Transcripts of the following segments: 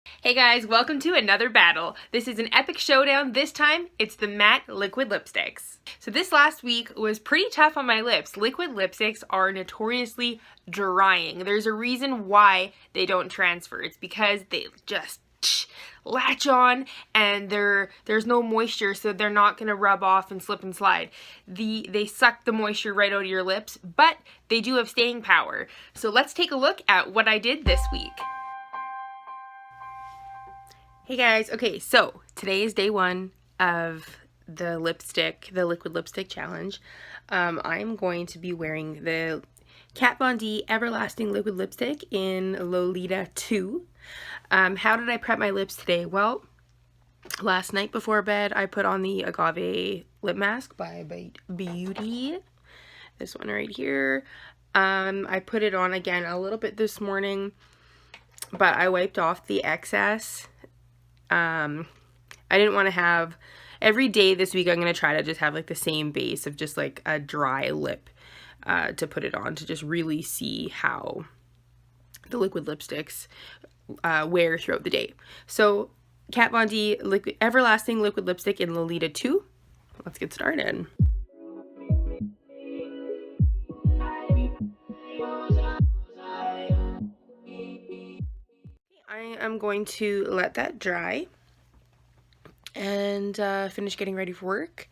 Hey guys, welcome to another battle. This is an epic showdown. This time, it's the matte liquid lipsticks. So this last week was pretty tough on my lips. Liquid lipsticks are notoriously drying. There's a reason why they don't transfer. It's because they just latch on and there's no moisture, so they're not gonna rub off and slip and slide. They suck the moisture right out of your lips, but they do have staying power. So let's take a look at what I did this week. Hey guys, okay, so today is day one of the liquid lipstick challenge. I'm going to be wearing the Kat Von D Everlasting Liquid Lipstick in Lolita 2. How did I prep my lips today? Well, last night before bed, I put on the Agave Lip Mask by Beauty. This one right here. I put it on again a little bit this morning, but I wiped off the excess. I didn't want to have, every day this week I'm going to try to just have like the same base of just like a dry lip to put it on, to just really see how the liquid lipsticks wear throughout the day. So Kat Von D Everlasting Liquid Lipstick in Lolita 2. Let's get started. I am going to let that dry and finish getting ready for work,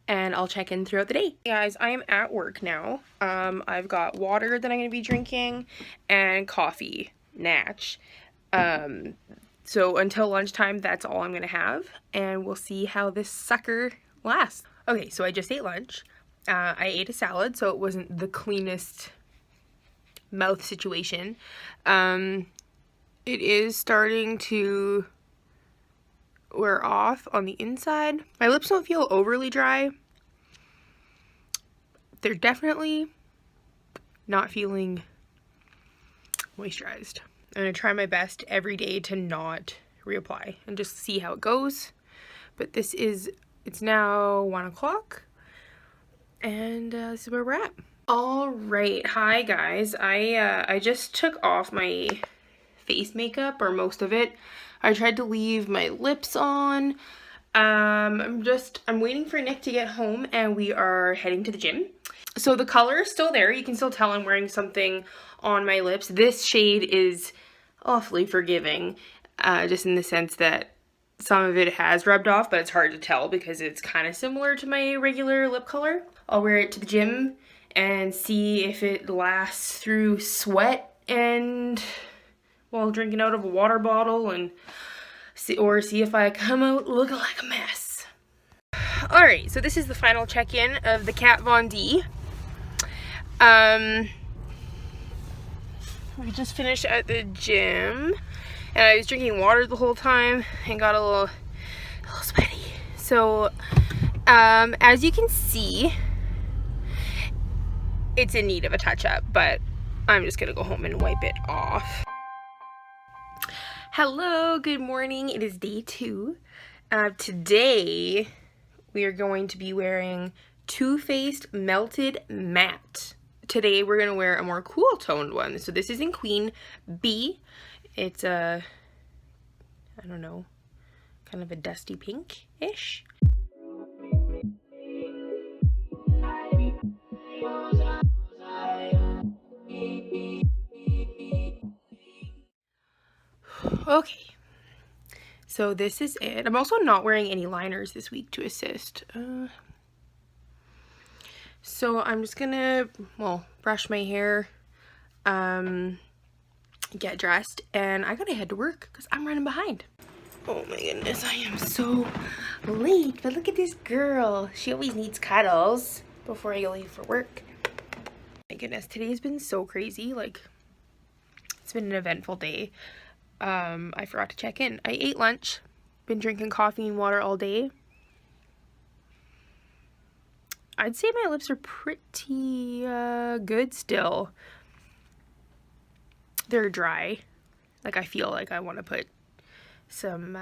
and I'll check in throughout the day. Hey guys, I am at work now. I've got water that I'm going to be drinking and coffee, natch. So until lunchtime, that's all I'm going to have, and we'll see how this sucker lasts. Okay, so I just ate lunch. I ate a salad, so it wasn't the cleanest mouth situation. It is starting to wear off on the inside. My lips don't feel overly dry. They're definitely not feeling moisturized. I'm going to try my best every day to not reapply and just see how it goes. But it's now 1 o'clock, and this is where we're at. All right, hi guys. I just took off my face makeup, or most of it. I tried to leave my lips on. I'm waiting for Nick to get home, and we are heading to the gym. So the color is still there. You can still tell I'm wearing something on my lips. This shade is awfully forgiving, just in the sense that some of it has rubbed off, but it's hard to tell because it's kind of similar to my regular lip color. I'll wear it to the gym and see if it lasts through sweat and while drinking out of a water bottle, and see if I come out looking like a mess. Alright, so this is the final check-in of the Kat Von D. We just finished at the gym, and I was drinking water the whole time and got a little sweaty. So, as you can see, it's in need of a touch-up, but I'm just gonna go home and wipe it off. Hello, good morning. It is day 2. Today, we are going to be wearing Too Faced Melted Matte. Today, we're going to wear a more cool toned one. So this is in Queen B. It's I don't know, kind of a dusty pink-ish. Okay, so this is it. I'm also not wearing any liners this week to assist. So I'm just gonna, brush my hair, get dressed, and I gotta head to work because I'm running behind. Oh my goodness, I am so late, but look at this girl. She always needs cuddles before I leave for work. My goodness, today's been so crazy. Like, it's been an eventful day. I forgot to check in. I ate lunch, been drinking coffee and water all day. I'd say my lips are pretty good still. They're dry. Like, I feel like I want to put some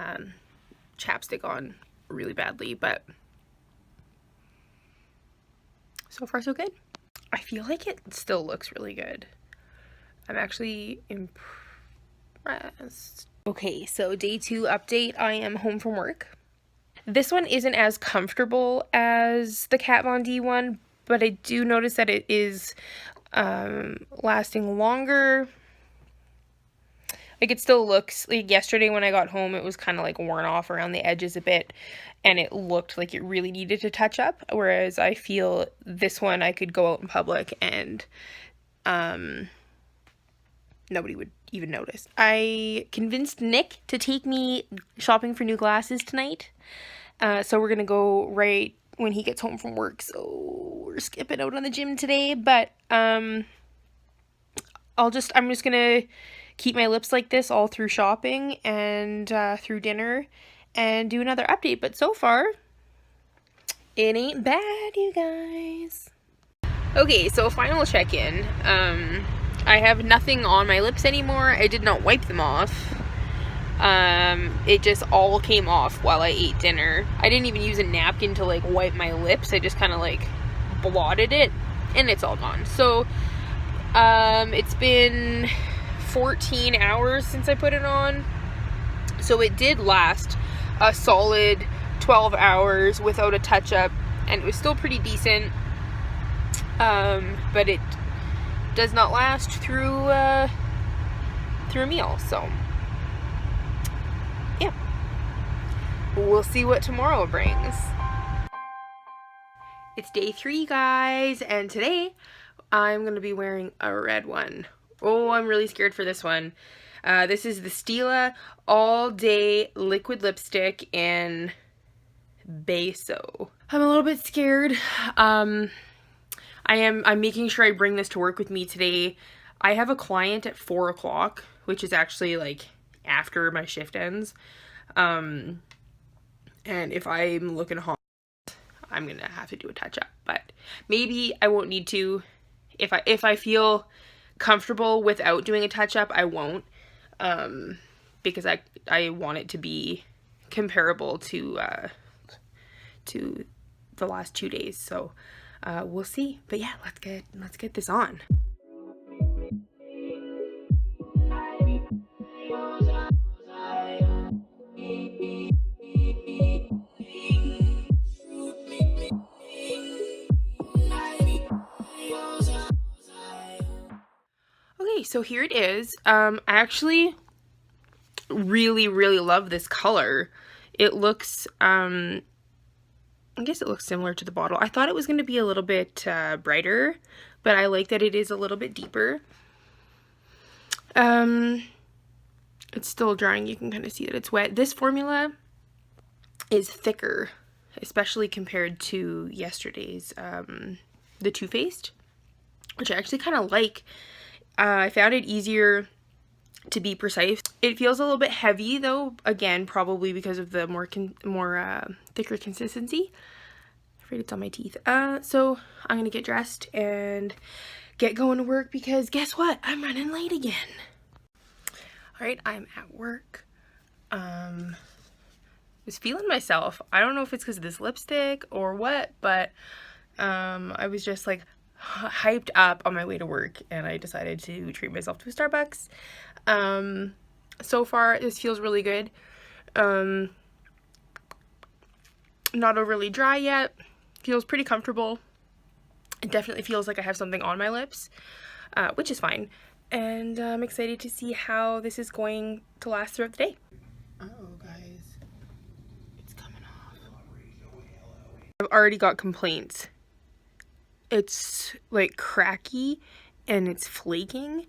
chapstick on really badly, but so far so good. I feel like it still looks really good. I'm actually impressed. Okay, so day 2 update. I am home from work. This one isn't as comfortable as the Kat Von D one, but I do notice that it is lasting longer. Like, it still looks like yesterday when I got home, it was kind of like worn off around the edges a bit, and it looked like it really needed to touch up. Whereas I feel this one I could go out in public and nobody would even notice. I convinced Nick to take me shopping for new glasses tonight. So we're gonna go right when he gets home from work. So we're skipping out on the gym today, but I'm just gonna keep my lips like this all through shopping and through dinner and do another update. But so far, it ain't bad, you guys. Okay, so final check-in. I have nothing on my lips anymore. I did not wipe them off. It just all came off while I ate dinner. I didn't even use a napkin to like wipe my lips. I just kind of like blotted it and it's all gone. So, it's been 14 hours since I put it on. So it did last a solid 12 hours without a touch-up, and it was still pretty decent. But it does not last through a meal, so yeah. We'll see what tomorrow brings. It's day 3, guys, and today I'm gonna be wearing a red one. Oh, I'm really scared for this one. This is the Stila All Day Liquid Lipstick in Beso. I'm a little bit scared. I'm making sure I bring this to work with me today. I have a client at 4 o'clock, which is actually like after my shift ends. And if I'm looking hot, I'm gonna have to do a touch up, but maybe I won't need to. If I feel comfortable without doing a touch up, I won't, because I want it to be comparable to the last 2 days. So we'll see. But yeah, let's get this on. Okay, so here it is. I actually really love this color. It looks I guess it looks similar to the bottle. I thought it was going to be a little bit brighter, but I like that it is a little bit deeper. It's still drying. You can kind of see that it's wet. This formula is thicker, especially compared to yesterday's, the Too Faced, which I actually kind of like. I found it easier to be precise. It feels a little bit heavy though, again, probably because of the more thicker consistency. I'm afraid it's on my teeth. So I'm gonna get dressed and get going to work because guess what? I'm running late again. All right, I'm at work. Was feeling myself. I don't know if it's because of this lipstick or what, but I was just like hyped up on my way to work, and I decided to treat myself to a Starbucks. So far this feels really good. Not overly dry yet. Feels pretty comfortable. It definitely feels like I have something on my lips, which is fine. And I'm excited to see how this is going to last throughout the day. Oh, guys, it's coming off. I've already got complaints. It's like cracky and it's flaking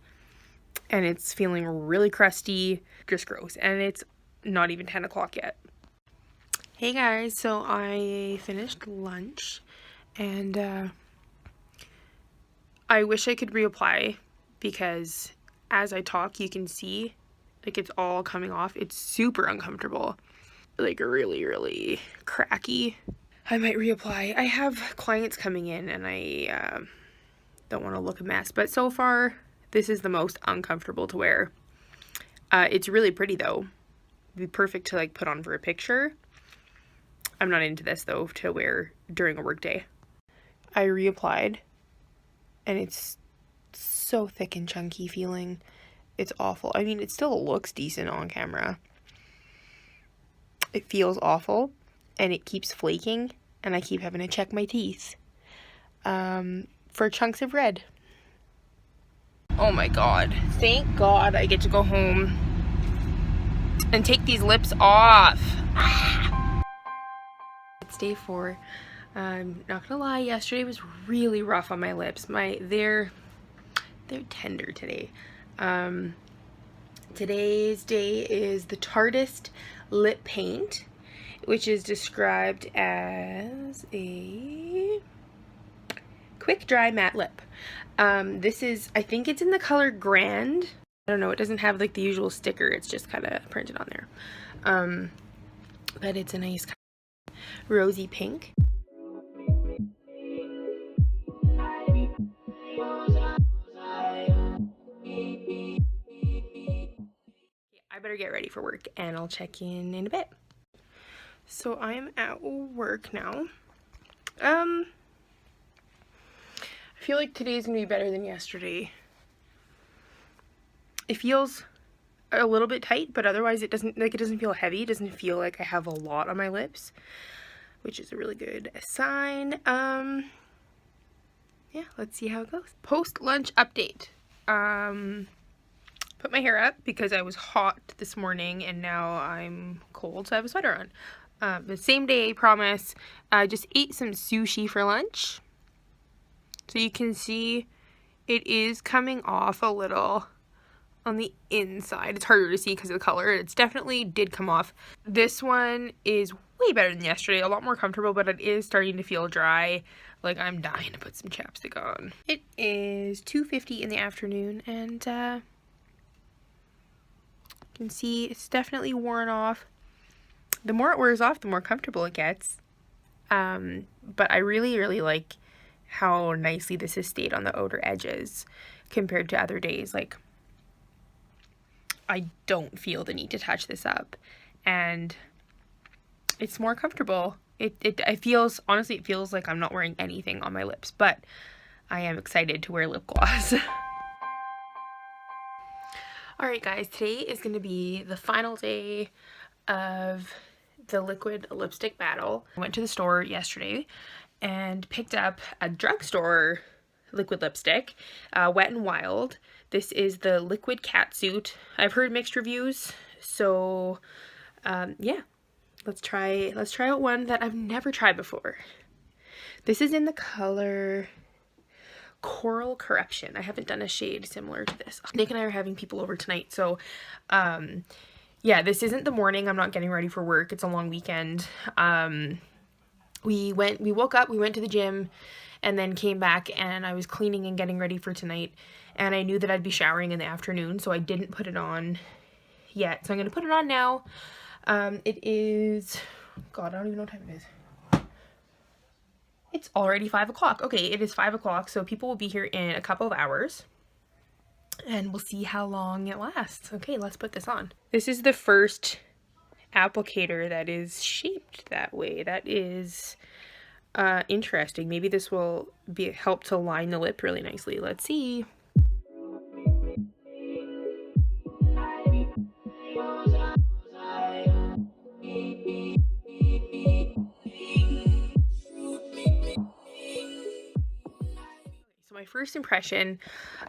and it's feeling really crusty, just gross. And it's not even 10 o'clock yet. Hey guys, so I finished lunch and I wish I could reapply because as I talk you can see like it's all coming off. It's super uncomfortable, like really cracky. I might reapply. I have clients coming in and I don't want to look a mess, but so far this is the most uncomfortable to wear. It's really pretty though. It'd be perfect to like put on for a picture. I'm not into this though to wear during a work day. I reapplied and it's so thick and chunky feeling. It's awful. I mean, it still looks decent on camera. It feels awful, and it keeps flaking, and I keep having to check my teeth for chunks of red. Oh my god. Thank God I get to go home and take these lips off. It's day 4. I'm not gonna lie, yesterday was really rough on my lips. They're tender today. Today's day is the Tarteist lip paint, which is described as a quick dry matte lip. This is, I think it's in the color Grand. I don't know, it doesn't have like the usual sticker, it's just kind of printed on there. But it's a nice rosy pink. I better get ready for work and I'll check in a bit. So I'm at work now. I feel like today's gonna be better than yesterday. It feels a little bit tight, but otherwise it doesn't feel heavy. It doesn't feel like I have a lot on my lips, which is a really good sign. Yeah, let's see how it goes. Post-lunch update. Put my hair up because I was hot this morning and now I'm cold, so I have a sweater on. The same day, I promise. I just ate some sushi for lunch. So you can see it is coming off a little on the inside. It's harder to see because of the color. It's definitely did come off. This one is way better than yesterday. A lot more comfortable, but it is starting to feel dry. Like I'm dying to put some chapstick on. It is 2:50 in the afternoon and you can see it's definitely worn off. The more it wears off, the more comfortable it gets. But I really, really like how nicely this has stayed on the outer edges compared to other days. Like, I don't feel the need to touch this up, and it's more comfortable. Honestly, it feels like I'm not wearing anything on my lips, but I am excited to wear lip gloss. Alright guys, today is going to be the final day of the liquid lipstick battle. I went to the store yesterday and picked up a drugstore liquid lipstick, Wet n Wild. This is the liquid Catsuit. I've heard mixed reviews, so yeah, let's try out one that I've never tried before. This is in the color Coral Corruption. I haven't done a shade similar to this. Nick and I are having people over tonight, so yeah, this isn't the morning. I'm not getting ready for work. It's a long weekend. We woke up, we went to the gym, and then came back, and I was cleaning and getting ready for tonight, and I knew that I'd be showering in the afternoon, so I didn't put it on yet. So I'm going to put it on now. It is, God, I don't even know what time it is. It's already 5 o'clock. Okay, it is 5 o'clock, so people will be here in a couple of hours. And we'll see how long it lasts. Okay, let's put this on. This is the first applicator that is shaped that way. That is interesting. Maybe this will help to line the lip really nicely. Let's see. My first impression,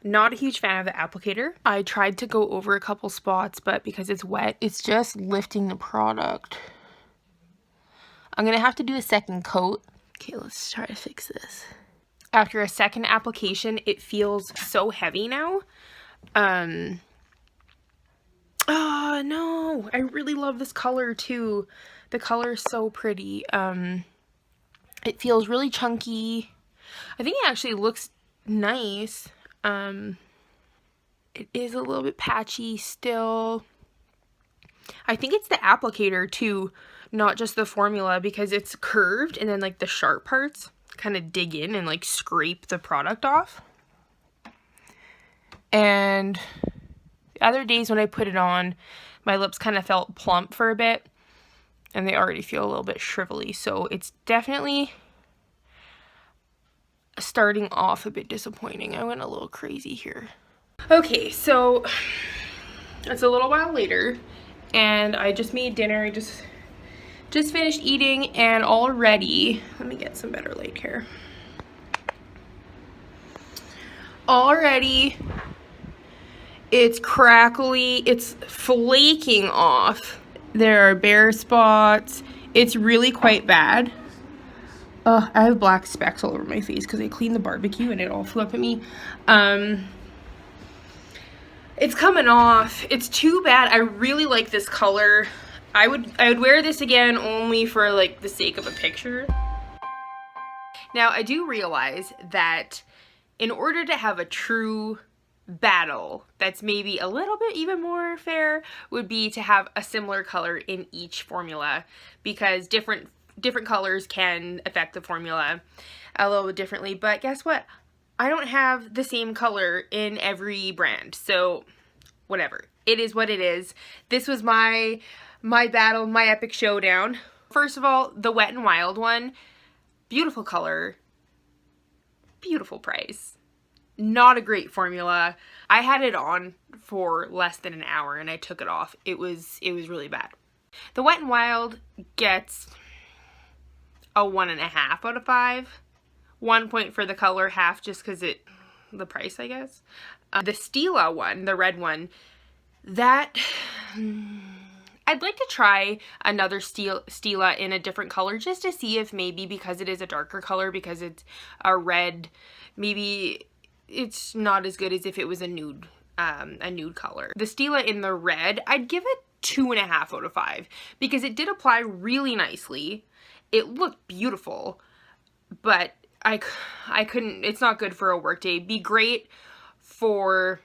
not a huge fan of the applicator. I tried to go over a couple spots, but because it's wet, it's just lifting the product. I'm gonna have to do a second coat. Okay, let's try to fix this. After a second application, it feels so heavy now. Oh no, I really love this color too. The color is so pretty. It feels really chunky. I think it actually looks nice. It is a little bit patchy still. I think it's the applicator too, not just the formula, because it's curved and then like the sharp parts kind of dig in and like scrape the product off. And the other days when I put it on, my lips kind of felt plump for a bit and they already feel a little bit shrivelly, so it's definitely starting off a bit disappointing. I went a little crazy here. Okay, so It's a little while later, and I just made dinner. I just finished eating, and already, let me get some better light here. Already, it's crackly, it's flaking off. There are bare spots. It's really quite bad. I have black specks all over my face because I cleaned the barbecue and it all flew up at me. It's coming off. It's too bad. I really like this color. I would wear this again only for like the sake of a picture. Now I do realize that in order to have a true battle that's maybe a little bit even more fair would be to have a similar color in each formula, because different colors can affect the formula a little bit differently. But guess what? I don't have the same color in every brand, so whatever. It is what it is. This was my battle, my epic showdown. First of all, the Wet n Wild one, beautiful color, beautiful price. Not a great formula. I had it on for less than an hour and I took it off. It was really bad. The Wet n Wild gets a 1.5 out of 5. 1 point for the color, half just because the price, I guess. The Stila one, the red one, that I'd like to try another Stila in a different color just to see if maybe because it is a darker color, because it's a red, maybe it's not as good as if it was a nude color. The Stila in the red, I'd give it 2.5 out of 5 because it did apply really nicely. It looked beautiful, but I couldn't, it's not good for a work day. Be great for,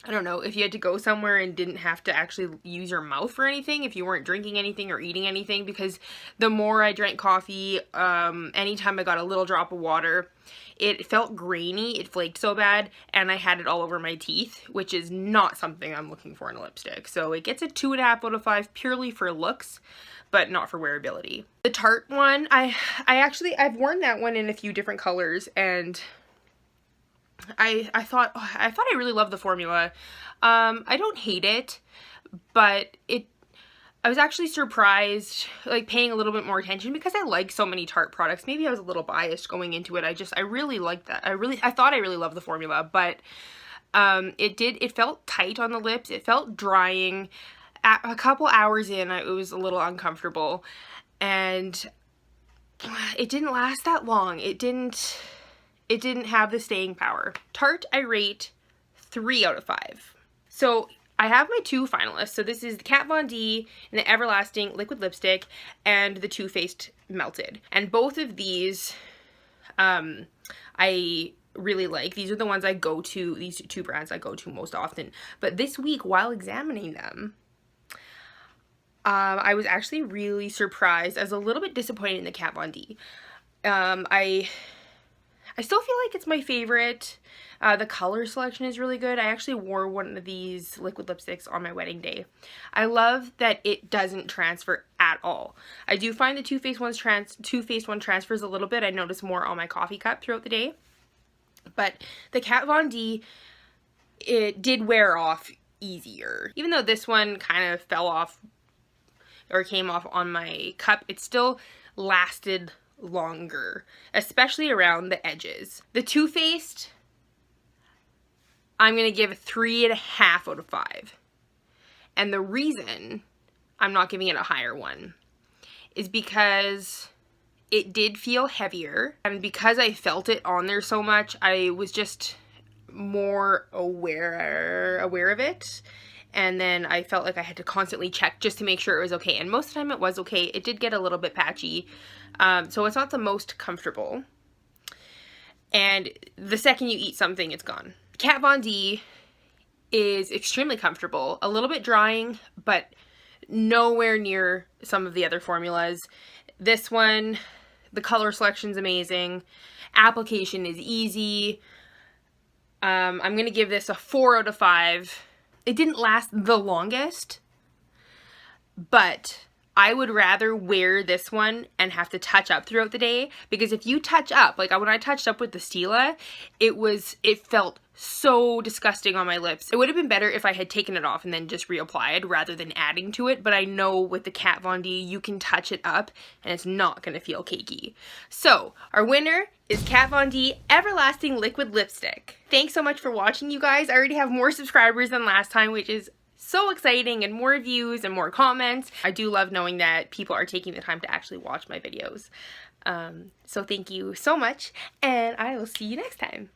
I don't know, if you had to go somewhere and didn't have to actually use your mouth for anything, if you weren't drinking anything or eating anything, because the more I drank coffee, anytime I got a little drop of water, it felt grainy, it flaked so bad, and I had it all over my teeth, which is not something I'm looking for in a lipstick. So it gets a 2.5 out of 5 purely for looks, but not for wearability. The Tarte one, I've worn that one in a few different colors, and I thought I really love the formula. I don't hate it, but I was actually surprised, like paying a little bit more attention, because I like so many Tarte products. Maybe I was a little biased going into it. I really liked that. I thought I really loved the formula, but it felt tight on the lips. It felt drying. A couple hours in, it was a little uncomfortable, and it didn't last that long. It didn't have the staying power. Tarte, I rate 3 out of 5. So I have my 2 finalists. So this is the Kat Von D and the Everlasting Liquid Lipstick and the Too Faced Melted. And both of these I really like. These are the ones I go to, these 2 brands I go to most often. But this week, while examining them, I was actually really surprised. I was a little bit disappointed in the Kat Von D. I still feel like it's my favorite. The color selection is really good. I actually wore one of these liquid lipsticks on my wedding day. I love that it doesn't transfer at all. I do find the Too Faced one transfers a little bit. I notice more on my coffee cup throughout the day. But the Kat Von D, it did wear off easier. Even though this one kind of fell off or came off on my cup, it still lasted longer, especially around the edges. The Too Faced, I'm going to give 3.5 out of 5. And the reason I'm not giving it a higher one is because it did feel heavier, and because I felt it on there so much, I was just more aware of it. And then I felt like I had to constantly check just to make sure it was okay. And most of the time it was okay. It did get a little bit patchy. So it's not the most comfortable. And the second you eat something, it's gone. Kat Von D is extremely comfortable. A little bit drying, but nowhere near some of the other formulas. This one, the color selection's amazing. Application is easy. I'm going to give this a 4 out of 5. It didn't last the longest, but I would rather wear this one and have to touch up throughout the day, because if you touch up, like when I touched up with the Stila, it felt so disgusting on my lips. It would have been better if I had taken it off and then just reapplied rather than adding to it, but I know with the Kat Von D you can touch it up and it's not gonna feel cakey. So our winner is Kat Von D Everlasting Liquid Lipstick. Thanks so much for watching, you guys. I already have more subscribers than last time, which is so exciting, and more views and more comments. I do love knowing that people are taking the time to actually watch my videos. So thank you so much, and I will see you next time.